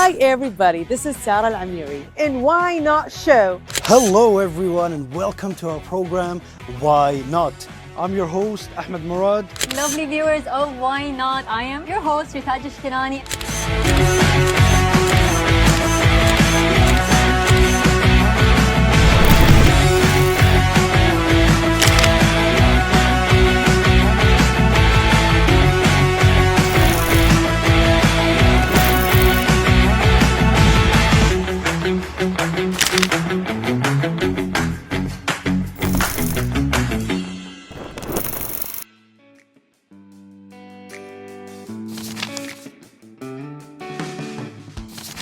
Hi everybody, this is Sarah Al-Amiri in Why Not Show. Hello everyone and welcome to our program, Why Not? I'm your host, Ahmed Murad. Lovely viewers of Why Not? I am your host, Ritaja Shkinani.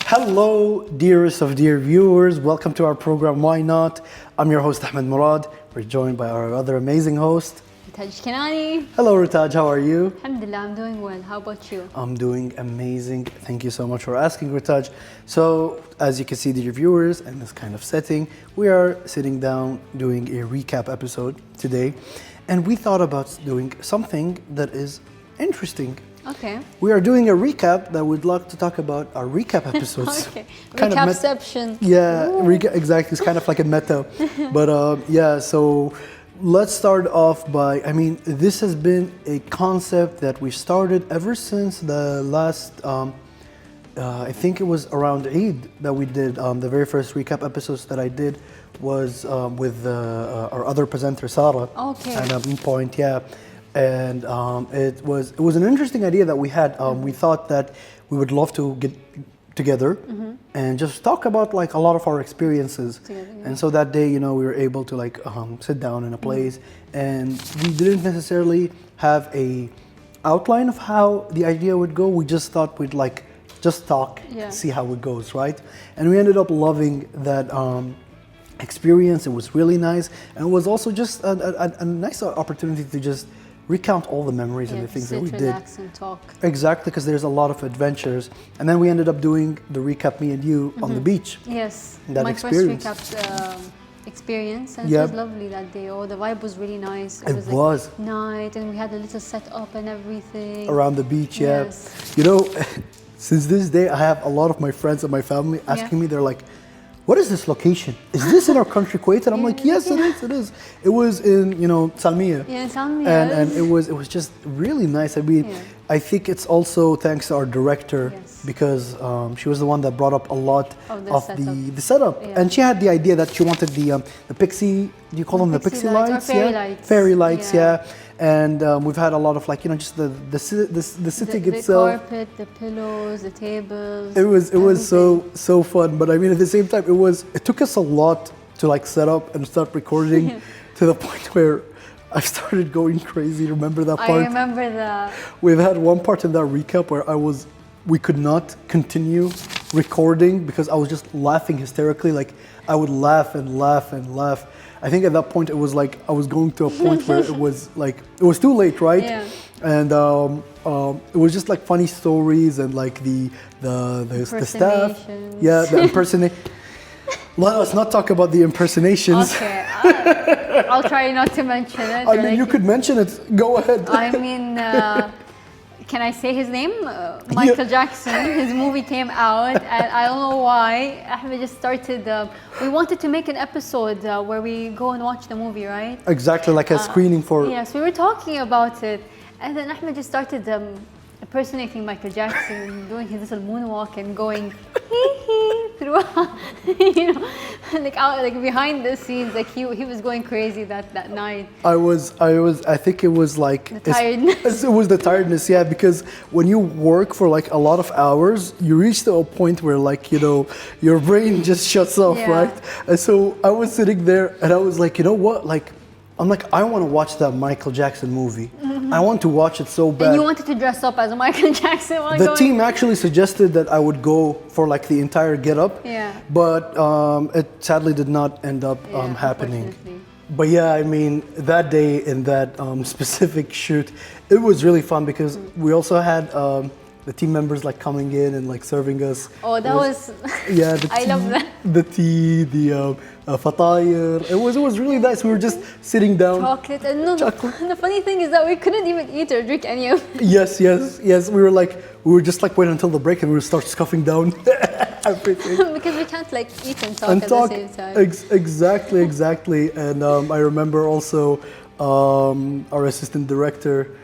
Hello, dearest of dear viewers. Welcome to our program, Why Not? I'm your host, Ahmed Murad. We're joined by our other amazing host, Ritaja Shkinani. Hello, Ritaj. How are you? Alhamdulillah, I'm doing well. How about you? I'm doing amazing. Thank you so much for asking, Ritaj. So, as you can see, dear viewers, in this kind of setting, we are sitting down doing a recap episode today. And we thought about doing something that is interesting. Okay. We are doing a recap that we'd like to talk about our recap episodes. Okay. Kind of Recapception. Exactly. It's kind of like a meta. But so let's start off by, this has been a concept that we started ever since the last, I think it was around Eid that we did, the very first recap episodes that I did was with our other presenter, صاله. Okay. At a point, yeah. And it was an interesting idea that we had. We thought that we would love to get together and just talk about like a lot of our experiences. Together, yeah. And so that day, we were able to like sit down in a place, and we didn't necessarily have a outline of how the idea would go. We just thought we'd like just talk, see how it goes, right? And we ended up loving that experience. It was really nice, and it was also just a nice opportunity to just recount all the memories and the things that we did. Relax and talk. Exactly, because there's a lot of adventures. And then we ended up doing the recap, me and you, on the beach. Yes. That My experience. first recap experience, and Yep. it was lovely that day. Oh, the vibe was really nice. It was was. like night, and we had a little setup and everything. Around the beach, yeah. Yes. Since this day, I have a lot of my friends and my family asking me, they're like, what is this location? Is this in our country, Kuwait? And I'm like, yes, it is. It was in, Salmiya. Yeah, Salmiya. And it was just really nice. I think it's also thanks to our director, because she was the one that brought up a lot of the setup. Yeah. And she had the idea that she wanted the pixie, do you call them the pixie lights? Or fairy lights. Fairy lights, yeah. And we've had a lot of like, just the sitting itself. The carpet, the pillows, the tables. It was so fun. But at the same time, it took us a lot to like set up and start recording to the point where I started going crazy. Remember that part? I remember that. We've had one part in that recap where we could not continue recording because I was just laughing hysterically. Like I would laugh and laugh and laugh. I think at that point it was like I was going to a point where it was too late, right? Yeah. And it was just like funny stories and like the staff. Yeah, the impersonation. Let us not talk about the impersonations. Okay, I'll try not to mention it. You could mention it. Go ahead. Can I say his name? Michael Jackson. His movie came out, and I don't know why. Ahmed just started. We wanted to make an episode where we go and watch the movie, right? Exactly, like a screening for. Yes, we were talking about it, and then Ahmed just started impersonating Michael Jackson, doing his little moonwalk and going hee hee throughout, like behind the scenes, like he was going crazy that night. I think it was like the tiredness. It was the tiredness, yeah, because when you work for like a lot of hours, you reach to a point where like, your brain just shuts off, right? And so I was sitting there and I was like, you know what? Like, I'm like, I want to watch that Michael Jackson movie. I want to watch it so bad. And you wanted to dress up as a Michael Jackson while The team actually suggested that I would go for like the entire get-up. Yeah. But it sadly did not end up happening. But yeah, that day in that specific shoot, it was really fun because we also had the team members like coming in and like serving us. Oh, that was yeah. The I love that. The tea, the fatayr. It was really nice. We were just sitting down. Chocolate and no, the funny thing is that we couldn't even eat or drink any of it. Yes. We were just like waiting until the break and we would start scuffing down everything. Because we can't like eat and talk at the same time. Exactly. And I remember also our assistant director.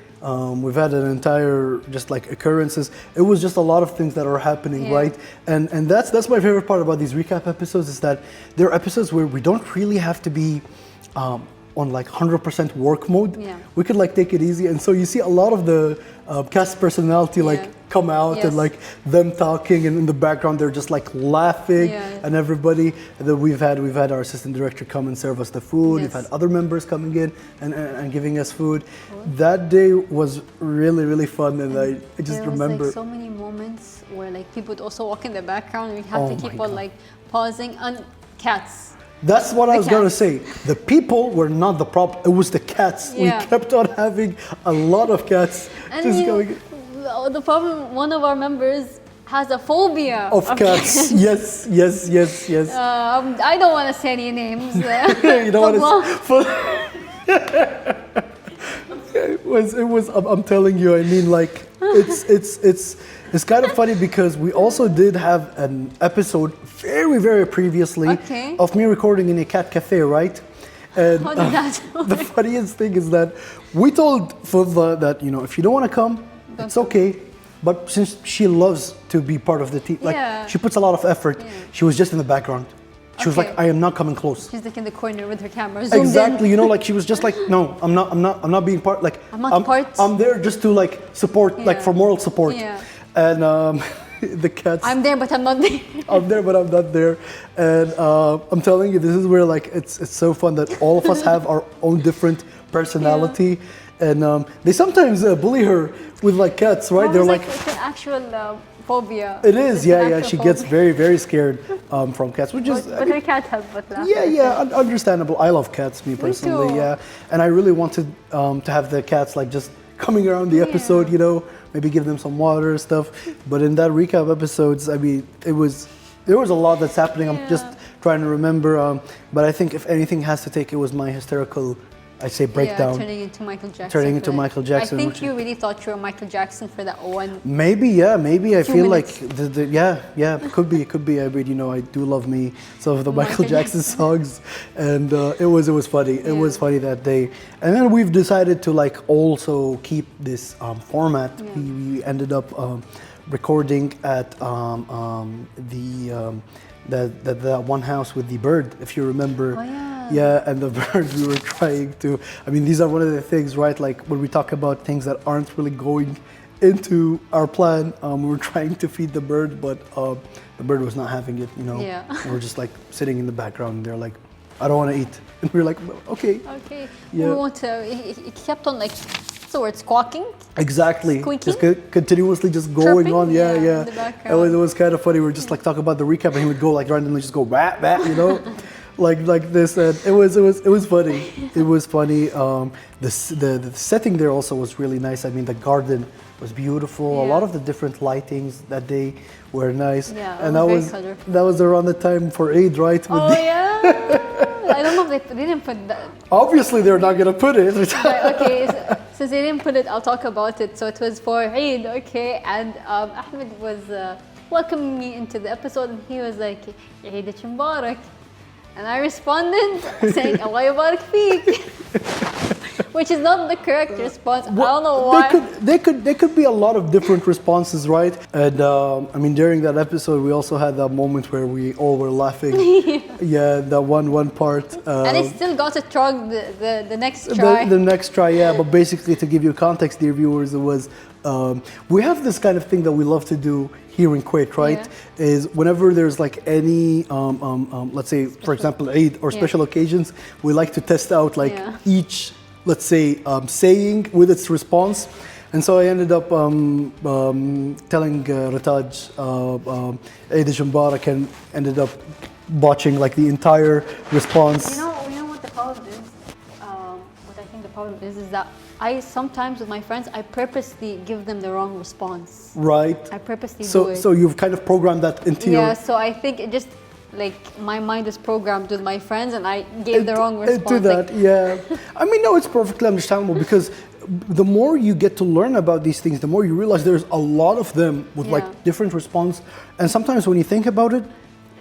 We've had an entire just like occurrences. It was just a lot of things that are happening, right? And that's my favorite part about these recap episodes is that they're episodes where we don't really have to be on like 100% work mode. Yeah. We could like take it easy, and so you see a lot of the cast personality like come out and like them talking, and in the background they're just like laughing and everybody. And then we've had our assistant director come and serve us the food. We've had other members coming in and giving us food. That day was really fun, and I just remember like so many moments where like people would also walk in the background. We have to keep on like pausing on cats. That's what I was going to say. The people were not the problem. It was the cats. We kept on having a lot of cats. And the problem, one of our members has a phobia of cats. Yes. I don't want to say any names. You don't want to. It was. I'm telling you. I mean, like it's kind of funny because we also did have an episode very previously of me recording in a cat cafe, right? And how did that the funniest thing is that we told Fudha that, you know, if you don't want to come, it's okay. But since she loves to be part of the team, like she puts a lot of effort, she was just in the background. She was like, I am not coming close. She's like in the corner with her camera. Exactly, you know, like she was just like, no, I'm not being part. Like I'm there just to like support, like for moral support. Yeah. And the cats. I'm there, but I'm not there. I'm there, but I'm not there. And I'm telling you, this is where like it's so fun that all of us have our own different personality, and they sometimes bully her with like cats, right? They're like it's an actual phobia. It is, She gets very scared from cats, which is. But her cat has but laugh. Understandable. I love cats, me personally, and I really wanted to have the cats like just coming around the episode, you know, maybe give them some water and stuff. But in that recap episodes, I mean, there was a lot that's happening. I'm just trying to remember, but I think if anything has to take, it was my hysterical, I say, breakdown. Yeah, turning into Michael Jackson. Turning into Michael Jackson. I think you really thought you were Michael Jackson for that one. Maybe. I feel minutes. Like could be. I mean, you know, I do love me some of the Michael Jackson songs, and it was funny. It was funny that day. And then we've decided to like also keep this format. We ended up recording at the one house with the bird, if you remember. Oh, yeah. Yeah, and the bird, we were trying to, I mean, these are one of the things, right? Like when we talk about things that aren't really going into our plan, we were trying to feed the bird, but the bird was not having it, you know. Yeah. We were just like sitting in the background, and they're like, I don't want to eat. And we were like, okay. Okay. Yeah. We want to, it kept on like, what's the word, squawking? Exactly. Squeaking? Just continuously just going Chirping? on. Yeah. In the background. It was kind of funny. We were just like talking about the recap, and he would go like randomly just go bat, you know. like this, and it was funny. It was funny. The setting there also was really nice. I mean, the garden was beautiful. A lot of the different lightings that day were nice. Yeah, and that was around the time for Eid, right? I don't know if they didn't put that. Obviously, they're not gonna put it. Okay, since they didn't put it, I'll talk about it. So it was for Eid, okay, and Ahmed was welcoming me into the episode, and he was like, Eid Mubarak. And I responded saying, Allah Yabarak Feek, which is not the correct response. I don't know why. There could be a lot of different responses, right? And I mean, during that episode, we also had that moment where we all were laughing. That one part. And it still got it wrong the next try. The next try, But basically, to give you context, dear viewers, it was we have this kind of thing that we love to do here in Kuwait, right? Is whenever there's like any, let's say, for example, Eid or special occasions, we like to test out like each, let's say, saying with its response. And so I ended up telling Rataj Eid Mubarak, and ended up watching like the entire response. You know what the problem is? what I think the problem is that I sometimes with my friends I purposely give them the wrong response. Right. I purposely do So it. so you've kind of programmed that into Yeah, your so I think it just like my mind is programmed with my friends and I gave the wrong response. into that. Yeah. I mean, no, it's perfectly understandable because the more you get to learn about these things, the more you realize there's a lot of them with like Yeah. different response. And sometimes when you think about it,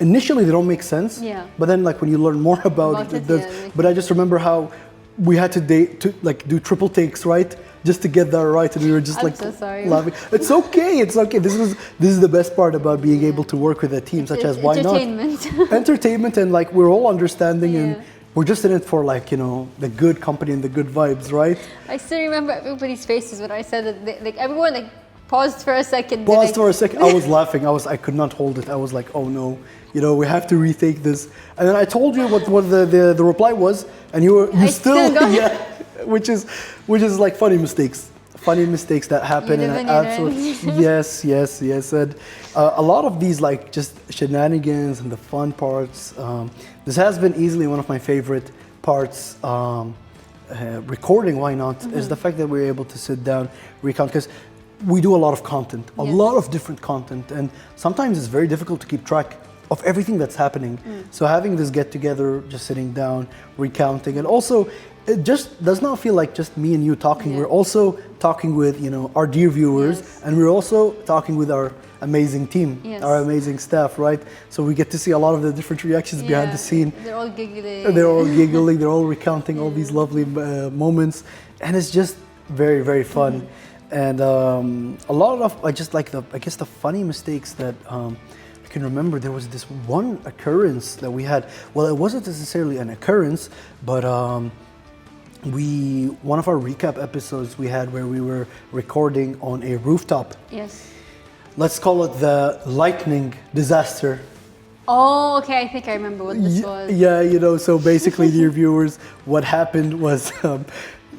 initially they don't make sense. Yeah. But then like when you learn more about it, does. yeah, like- But I just remember how we had to like do triple takes, right? Just to get that right, and we were just I'm like so sorry. laughing. It's okay. It's okay. This is the best part about being able to work with a team such as why not entertainment. entertainment, and like we're all understanding Yeah. and we're just in it for like, you know, the good company and the good vibes, right? I still remember everybody's faces when I said it. Like everyone like paused for a second. Paused like, for a second. I was laughing. I could not hold it. I was like, oh no, you know, we have to retake this. And then I told you what the reply was, and you I still still got it. yeah, which is like funny mistakes that happen. You live and you learn. yes. And a lot of these like just shenanigans and the fun parts. This has been easily one of my favorite parts. Recording, why not? Is the fact that we're able to sit down, recount, because we do a lot of content, a Yes. lot of different content, and sometimes it's very difficult to keep track of everything that's happening. So having this get together, just sitting down, recounting, and also it just does not feel like just me and you talking. Yeah. We're also talking with, you know, our dear viewers, Yes. and we're also talking with our amazing team, Yes. our amazing staff, right? So we get to see a lot of the different reactions behind the scene. They're all giggling. They're all giggling, they're all recounting all these lovely moments, and it's just very, very fun. And a lot of, I guess the funny mistakes that I can remember, there was this one occurrence that we had. Well, it wasn't necessarily an occurrence, but one of our recap episodes we had where we were recording on a rooftop. Yes. Let's call it the lightning disaster. Oh, okay. I think I remember what this was. Yeah, you know, so basically, dear viewers, what happened was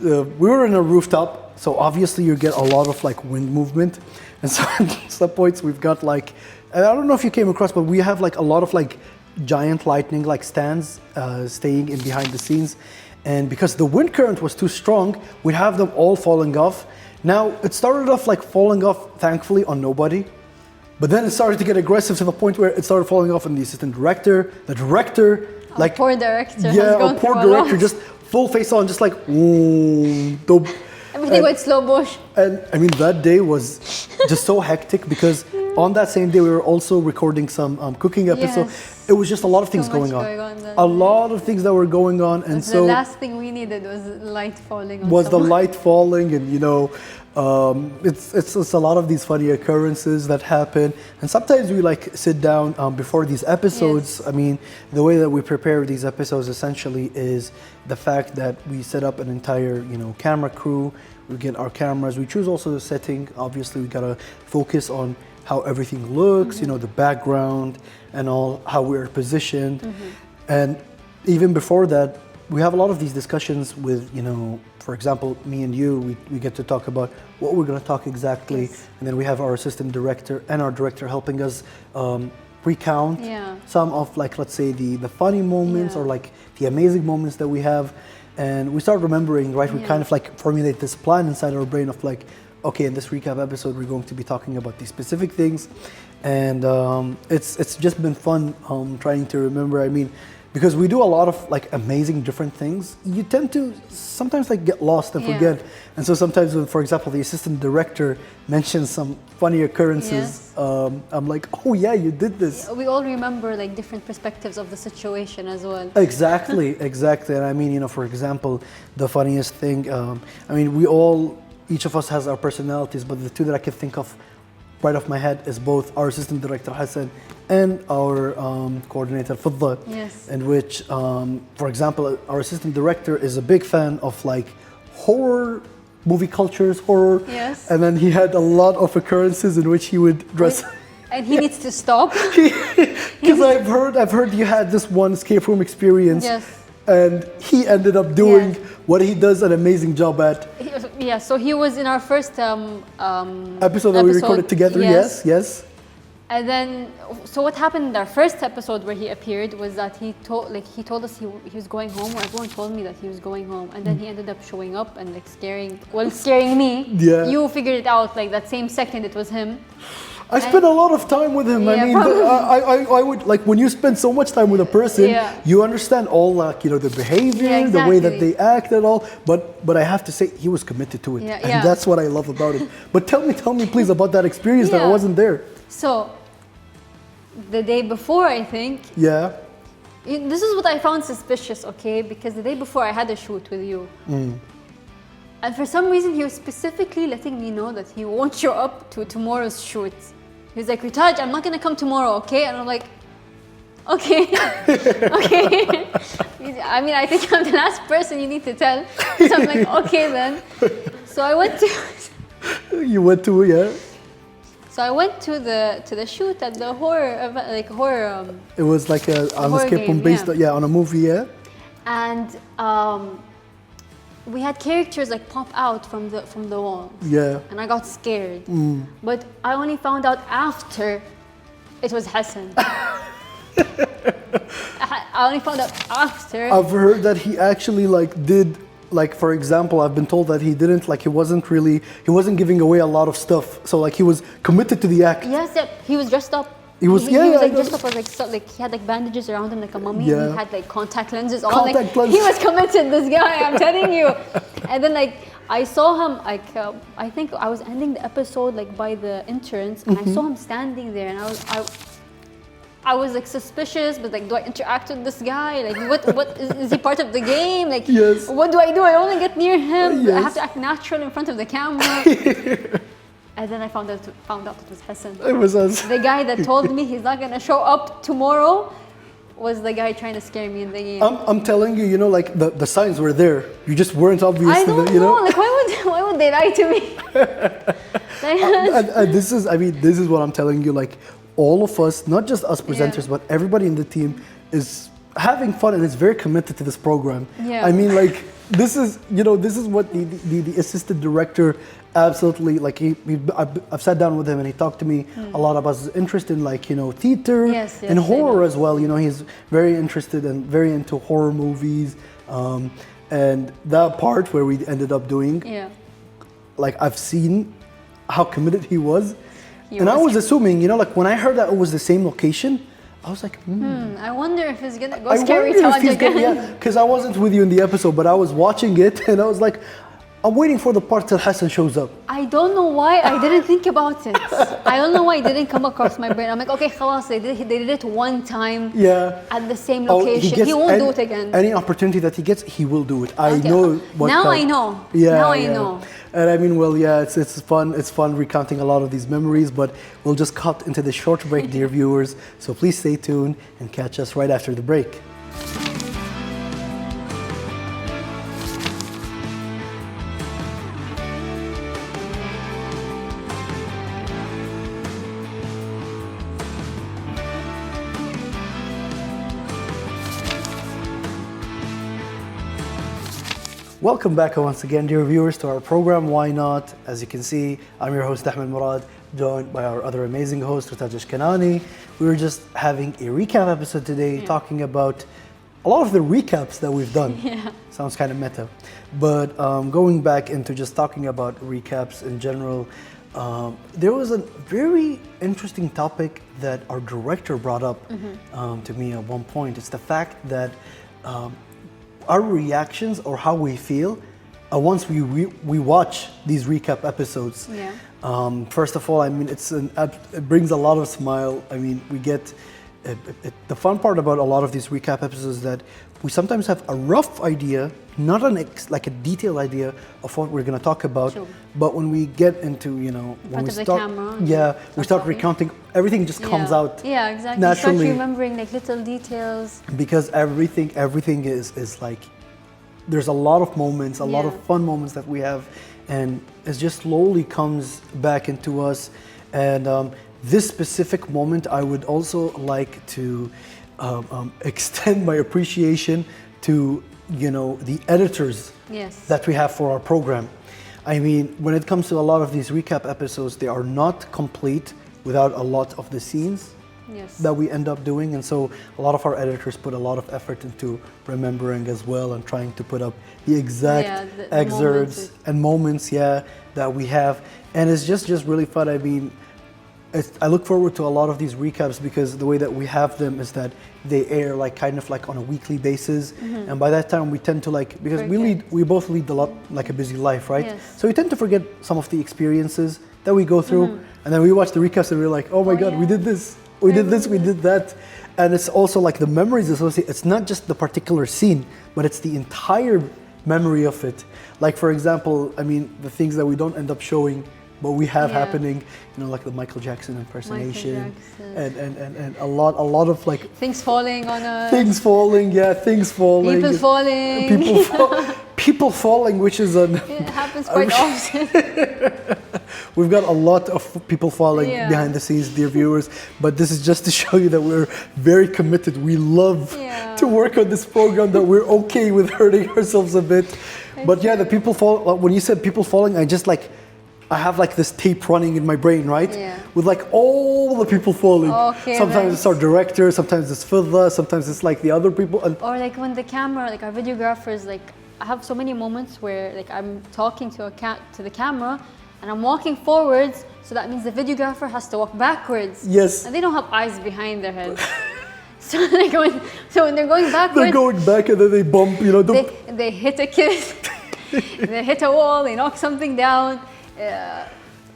we were in a rooftop, so obviously you get a lot of like wind movement, and so at some points we've got like, and I don't know if you came across, but we have like a lot of like giant lightning like stands staying in behind the scenes, and because the wind current was too strong, we'd have them all falling off. Now it started off like falling off, thankfully, on nobody. But then it started to get aggressive to the point where it started falling off on the assistant director, the director, Our poor director. yeah, has our gone poor through a lot. director, just full face on, just like, dope. Everything went slow motion. And I mean, that day was just so hectic because on that same day we were also recording some cooking episode. Yes. It was just a lot of things much going on. going on that A day. lot of things that were going on, and The so last thing we needed was light falling on was the someone. light falling, and you know, it's a lot of these funny occurrences that happen, and sometimes we like sit down before these episodes. Yes. I mean, the way that we prepare these episodes essentially is the fact that we set up an entire, you know, camera crew. We get our cameras. We choose also the setting. Obviously, we gotta focus on how everything looks, you know, the background and all, how we're positioned, and even before that, we have a lot of these discussions with, you know, for example, me and you, we get to talk about what we're going to talk exactly. Yes. And then we have our assistant director and our director helping us recount Yeah. some of, like, let's say the funny moments Yeah. or like the amazing moments that we have. And we start remembering, right? We Yeah. kind of like formulate this plan inside our brain of like, okay, in this recap episode, we're going to be talking about these specific things. And it's just been fun trying to remember. I mean, because we do a lot of like amazing different things, you tend to sometimes like get lost and Yeah. forget. And so sometimes when, for example, the assistant director mentions some funny occurrences, I'm like, oh yeah, you did this. We all remember like different perspectives of the situation as well. Exactly. And I mean, you know, for example, the funniest thing, I mean, each of us has our personalities, but the two that I can think of right off my head is both our assistant director Hassan and our coordinator Fidda. Yes. In which, for example, our assistant director is a big fan of like horror movie cultures, horror. Yes. And then he had a lot of occurrences in which he would dress. And he needs to stop. Because I've heard you had this one escape room experience. Yes. And he ended up doing Yeah. what he does an amazing job at. Yeah, so he was in our first Episode that we recorded together. Yes. And then, so what happened in our first episode where he appeared was that he told us he was going home, or everyone told me that he was going home, and then he ended up showing up and like scaring me. Yeah. You figured it out like that same second it was him. I spent a lot of time with him. Yeah, I mean, I would like when you spend so much time with a person, Yeah. you understand all like the behavior, Yeah, the way that exactly. they act and all. But I have to say, he was committed to it, Yeah, and yeah. that's what I love about it. But tell me please about that experience that I Yeah. wasn't there. So, the day before, I think, Yeah. this is what I found suspicious, okay? Because the day before I had a shoot with you. And for some reason, he was specifically letting me know that he won't show up to tomorrow's shoot. He was like, Ritaj, I'm not gonna come tomorrow, okay? And I'm like, okay, okay. I mean, I think I'm the last person you need to tell. So I'm like, okay then. So I went to... You went to, yeah? So I went to the shoot at the horror event, like horror. It was like an horror escape room game, based, yeah. on a movie, yeah? And we had characters like pop out from the walls. Yeah. And I got scared. But I only found out after it was Hassan. I only found out after. I've heard that he actually did, for example, I've been told that he wasn't giving away a lot of stuff. So he was committed to the act. Yes, yeah, he was dressed up. He was, he was I like know. dressed up like he had like bandages around him like a mummy. Yeah. And he had like contact lenses on. Contact lenses. He was committed. This guy, I'm telling you. And then I saw him I think I was ending the episode by the entrance, and I saw him standing there, and I was suspicious, but do I interact with this guy? What is he part of the game? Yes. What do? I don't want to get near him. Yes. I have to act natural in front of the camera. And then I found out it was Hassan. It was us. The guy that told me he's not gonna show up tomorrow was the guy trying to scare me in the game. I'm telling you, the signs were there. You just weren't obvious I to don't them, know. Why would they lie to me? and this is what I'm telling you. All of us, not just us presenters, Yeah. but everybody in the team is having fun and is very committed to this program. Yeah. I mean, this is what the assistant director absolutely I've sat down with him and he talked to me a lot about his interest in theater Yes, and yes, I horror know. as well. He's very interested and very into horror movies, and that part where we ended up doing, Yeah. I've seen how committed he was. He And I was. was assuming, when I heard that it was the same location, I was like, I wonder if he's gonna go I scary wonder if Taj he's again. gonna, because I wasn't with you in the episode, but I was watching it and I was like, I'm waiting for the part till Hassan shows up. I don't know why I didn't think about it. I don't know why it didn't come across my brain. I'm like, okay, khalas, they did it one time Yeah. at the same Oh, location. He won't do it again. Any opportunity that he gets, he will do it. I Okay. know what Now kind- I know. Yeah, Now I yeah. know. And I mean, well, yeah, it's fun. It's fun recounting a lot of these memories, but we'll just cut into the short break, dear viewers. So please stay tuned and catch us right after the break. Welcome back once again, dear viewers, to our program, Why Not? As you can see, I'm your host, Ahmed Murad, joined by our other amazing host, Ritaj Kanani. We were just having a recap episode today, talking about a lot of the recaps that we've done. Yeah. Sounds kind of meta. But going back into just talking about recaps in general, there was a very interesting topic that our director brought up to me at one point. It's the fact that our reactions or how we feel once we watch these recap episodes. Yeah. First of all, I mean, it brings a lot of smile. I mean, we get the fun part about a lot of these recap episodes is that we sometimes have a rough idea, not a detailed idea of what we're going to talk about. True. But when we get into when we of the start, camera, we start start talking. recounting, everything just comes out. Yeah, exactly. naturally. You start remembering little details. Because everything is there's a lot of moments, a lot of Yeah. fun moments that we have, and it just slowly comes back into us. And this specific moment, I would also like to extend my appreciation to the editors Yes. that we have for our program. I mean, when it comes to a lot of these recap episodes, they are not complete without a lot of the scenes Yes. that we end up doing. And so a lot of our editors put a lot of effort into remembering as well and trying to put up the exact the excerpts moments. and moments, that we have. And it's just really fun. I mean, I look forward to a lot of these recaps because the way that we have them is that they air like kind of like on a weekly basis. And by that time we tend to like, because we both lead a lot like a busy life, right? Yes. So we tend to forget some of the experiences that we go through. And then we watch the recaps and we're like, oh my God, we did this. We did this, we did that. And it's also like the memories associated. It's not just the particular scene, but it's the entire memory of it. Like for example, I mean, the things that we don't end up showing, but we have happening, you know, like the Michael Jackson impersonation, and a lot of like Things falling on us. things falling, things falling, People falling. people falling, which is It happens quite often. We've got a lot of people falling behind the scenes, dear viewers, but this is just to show you that we're very committed. We love to work on this program, that we're okay with hurting ourselves a bit. But yeah, the people fall, when you said people falling, I have like this tape running in my brain, right? Yeah. With like all the people falling. Okay, sometimes it's our director, sometimes it's Fidda, sometimes it's like the other people. And Or like when the camera, like our videographers, like I have so many moments where like I'm talking to the camera and I'm walking forwards, so that means the videographer has to walk backwards. Yes. And they don't have eyes behind their heads. So when they're going backwards, they're going back and then they bump, you know. they hit a kid, they hit a wall, they knock something down.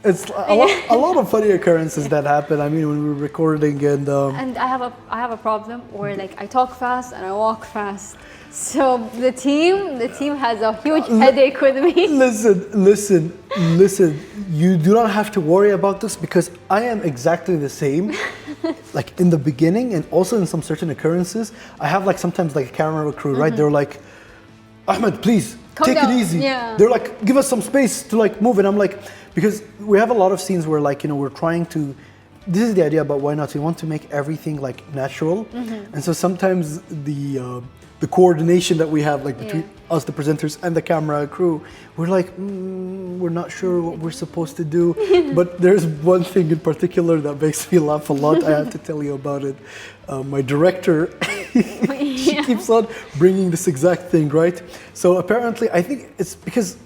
It's a lot of funny occurrences that happen. I mean, when we're recording and I have a problem where like I talk fast and I walk fast. So the team has a huge headache with me. Listen. You do not have to worry about this because I am exactly the same. Like in the beginning and also in some certain occurrences, I have like sometimes like a camera crew, right? They're like, Ahmed, please take it easy. Yeah. They're like, give us some space to like move. And I'm like, because we have a lot of scenes where like, you know, we're trying to, this is the idea about Why Not? We want to make everything like natural. And so sometimes the coordination that we have like between us, the presenters, and the camera crew, we're like, we're not sure what we're supposed to do. But there's one thing in particular that makes me laugh a lot. I have to tell you about it. My director, she keeps on bringing this exact thing, right? So apparently, I think it's because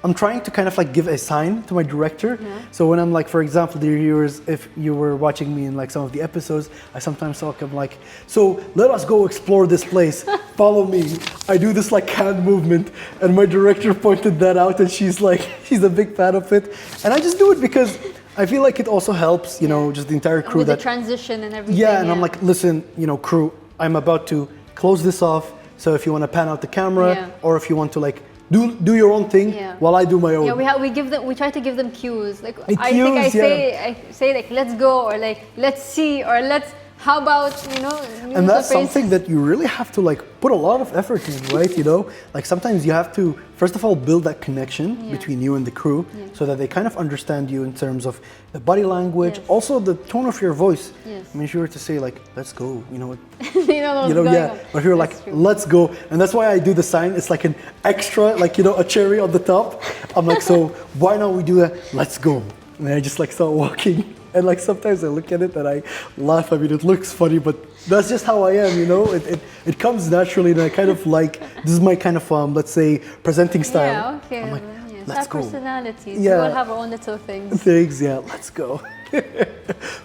I'm trying to kind of like give a sign to my director. So when I'm like, for example, dear viewers, if you were watching me in like some of the episodes, I sometimes talk, I'm like, so let us go explore this place. Follow me. I do this like hand movement, and my director pointed that out, and she's like, she's a big fan of it. And I just do it because I feel like it also helps, you know, just the entire crew. With the transition and everything. Yeah, and I'm like, listen, you know, crew, I'm about to close this off. So if you want to pan out the camera, or if you want to like do your own thing while I do my own. Yeah, we try to give them cues. Like I say like let's go, or like let's see, or how about, you know. And that's something that you really have to like put a lot of effort in, right? You know, like sometimes you have to first of all build that connection between you and the crew, so that they kind of understand you in terms of the body language, also the tone of your voice. I mean, if you were to say like, let's go, you know what? But if you're like, let's go, and that's why I do the sign. It's like an extra, like, you know, a cherry on the top. I'm like, so why not we do that? Let's go. And I just like start walking. And like sometimes I look at it and I laugh. I mean, it looks funny, but that's just how I am, you know. It comes naturally, and I kind of like, this is my kind of let's say presenting style. Yeah, okay. I'm like, let's go. Personalities. Yeah. We all have our own little things. Let's go.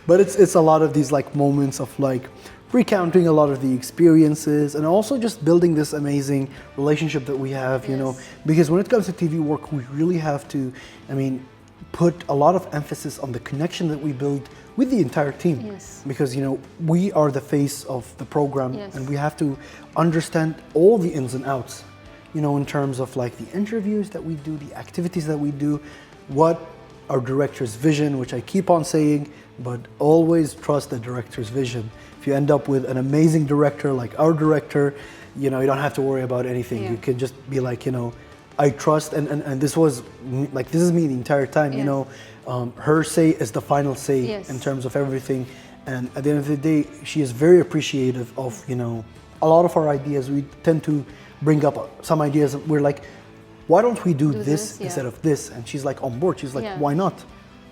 But it's a lot of these like moments of like recounting a lot of the experiences, and also just building this amazing relationship that we have, you know. Because when it comes to TV work, we really have to, I mean, put a lot of emphasis on the connection that we build with the entire team. Because, you know, we are the face of the program, and we have to understand all the ins and outs, you know, in terms of like the interviews that we do, the activities that we do, what our director's vision, which I keep on saying, but always trust the director's vision. If you end up with an amazing director like our director, you know, you don't have to worry about anything. You can just be like, you know, I trust, and this was like, this is me the entire time, you know. Her say is the final say in terms of everything, and at the end of the day, she is very appreciative of, you know, a lot of our ideas. We tend to bring up some ideas, we're like, why don't we do this instead of this? And she's like on board. She's like, why not?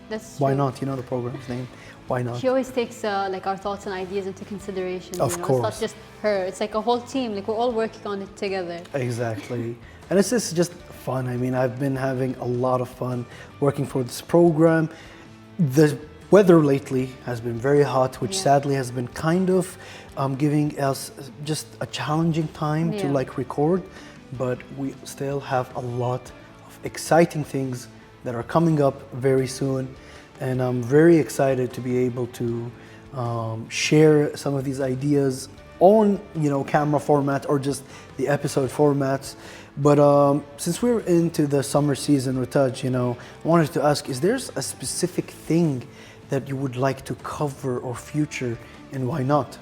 That's Why true. not? You know the program's name. Why not? She always takes like our thoughts and ideas into consideration. Of It's course. not just her. It's like a whole team. Like we're all working on it together. Exactly. And it's just fun. I mean, I've been having a lot of fun working for this program. The weather lately has been very hot, which sadly has been kind of giving us just a challenging time to like record. But we still have a lot of exciting things that are coming up very soon. And I'm very excited to be able to share some of these ideas on, you know, camera format or just the episode formats. But since we're into the summer season, Ritaj, you know, I wanted to ask, is there a specific thing that you would like to cover or feature, and why not?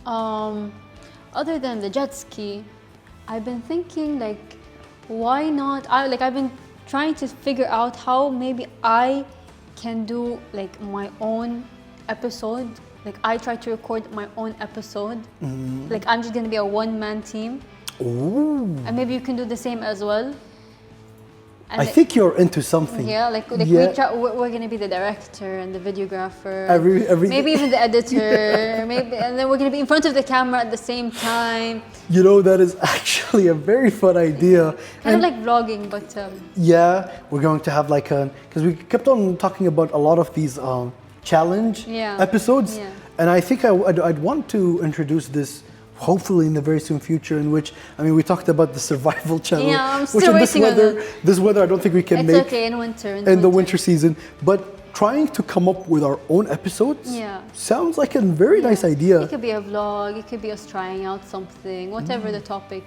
Other than the jet ski, I've been thinking like, why not? I've been trying to figure out how maybe I can do like my own episode. Like I try to record my own episode. Like I'm just gonna be a one-man team. Ooh. And maybe you can do the same as well. And I think you're into something. yeah, we're gonna be the director and the videographer. Every maybe even the editor. Maybe, and then we're gonna be in front of the camera at the same time. You know, that is actually a very fun idea. Kind of like vlogging, but yeah, we're going to have like because we kept on talking about a lot of these challenge episodes, and I think I'd want to introduce this hopefully in the very soon future, in which, I mean, we talked about the survival challenge, Yeah, I'm which still in this waiting on weather, it. this weather I don't think we can it's make okay in winter. in the winter season, but trying to come up with our own episodes sounds like a very nice idea. It could be a vlog, it could be us trying out something, whatever the topic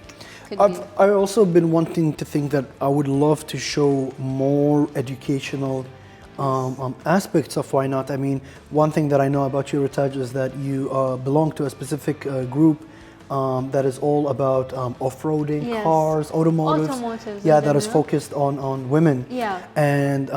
could be. I've also been wanting to think that I would love to show more educational aspects of Why Not. I mean, one thing that I know about you, Ritaj, is that you belong to a specific group that is all about off-roading, cars, automotives. Yeah, that is focused on women. Yeah. And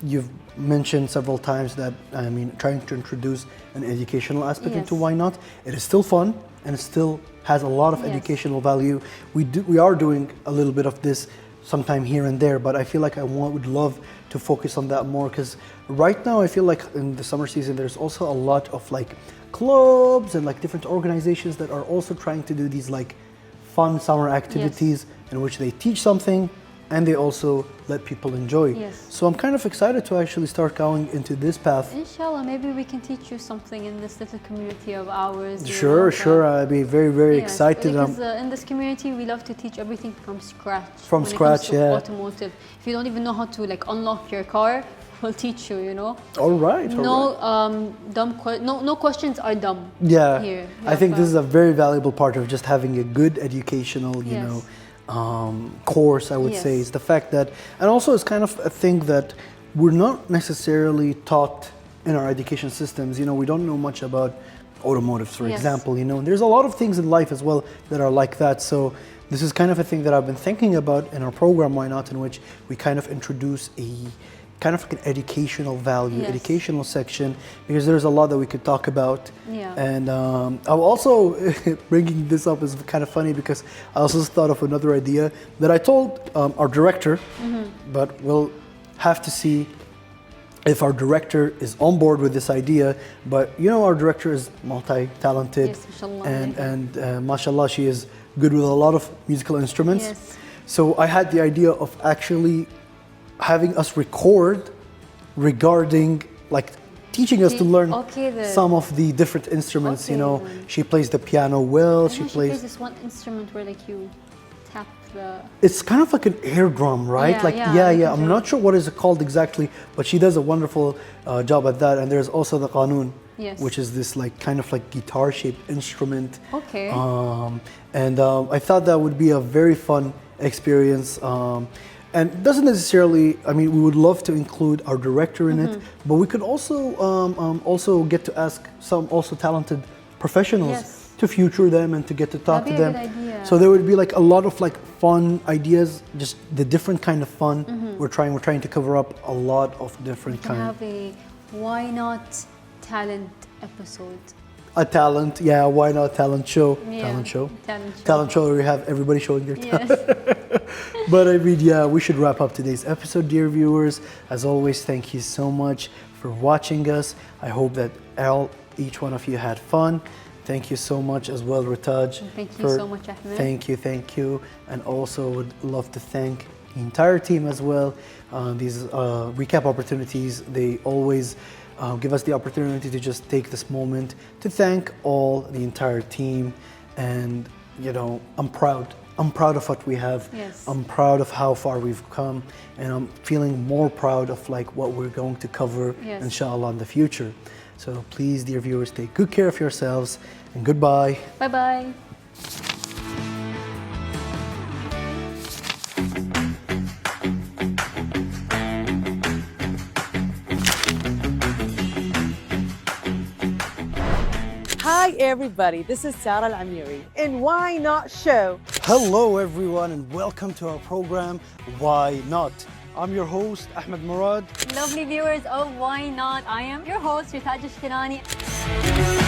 you've mentioned several times that, I mean, trying to introduce an educational aspect into Why Not. It is still fun and it still has a lot of educational value. We are doing a little bit of this sometime here and there, but I feel like would love to focus on that more, because right now I feel like in the summer season there's also a lot of like clubs and like different organizations that are also trying to do these like fun summer activities in which they teach something and they also let people enjoy. So I'm kind of excited to actually start going into this path. Inshallah, maybe we can teach you something in this little community of ours. Sure, I'd be very excited. Because in this community, we love to teach everything from scratch. From scratch, automotive. If you don't even know how to like unlock your car, we'll teach you. You know. All right. No questions are dumb. Yeah. Here. I think this is a very valuable part of just having a good educational, you know, course, I would say, is the fact that, and also it's kind of a thing that we're not necessarily taught in our education systems. You know, we don't know much about automotives, for example, you know, and there's a lot of things in life as well that are like that. So this is kind of a thing that I've been thinking about in our program, Why Not, in which we kind of introduce a kind of like an educational value, educational section, because there's a lot that we could talk about. And I'm also bringing this up is kind of funny because I also thought of another idea that I told our director, but we'll have to see if our director is on board with this idea. But you know, our director is multi-talented, and mashallah, she is good with a lot of musical instruments. So I had the idea of actually having us record regarding like teaching us to learn some of the different instruments. You know, she plays the piano well. She plays this one instrument where like you tap the. It's kind of like an air drum, right? I'm not sure what is it called exactly, but she does a wonderful job at that. And there's also the qanun, which is this like kind of like guitar-shaped instrument. And I thought that would be a very fun experience. And it doesn't necessarily, I mean, we would love to include our director in it, but we could also get to ask some also talented professionals to feature them and to get to talk to them. That'd be a good idea. So there would be like a lot of like fun ideas, just the different kind of fun. We're trying to cover up a lot of different kind. Have a Why Not talent episode. a talent. Yeah, why not talent show? Yeah, Talent show. talent show. Talent show where we have everybody showing their talent. Yes. But I mean, yeah, we should wrap up today's episode, dear viewers. As always, thank you so much for watching us. I hope that each one of you had fun. Thank you so much as well, Ritaj. Thank you so much, Ahmed. Thank you. And also would love to thank the entire team as well. These recap opportunities, they always give us the opportunity to just take this moment to thank all the entire team. And, you know, I'm proud. I'm proud of what we have. Yes. I'm proud of how far we've come. And I'm feeling more proud of like what we're going to cover, Yes. inshallah, in the future. So please, dear viewers, take good care of yourselves and goodbye. Bye-bye. Hi, everybody. This is Sarah Al-Amiri in Why Not Show. Hello, everyone, and welcome to our program, Why Not? I'm your host, Ahmed Murad. Lovely viewers of Why Not? I am your host, Ritaj Ashkinani.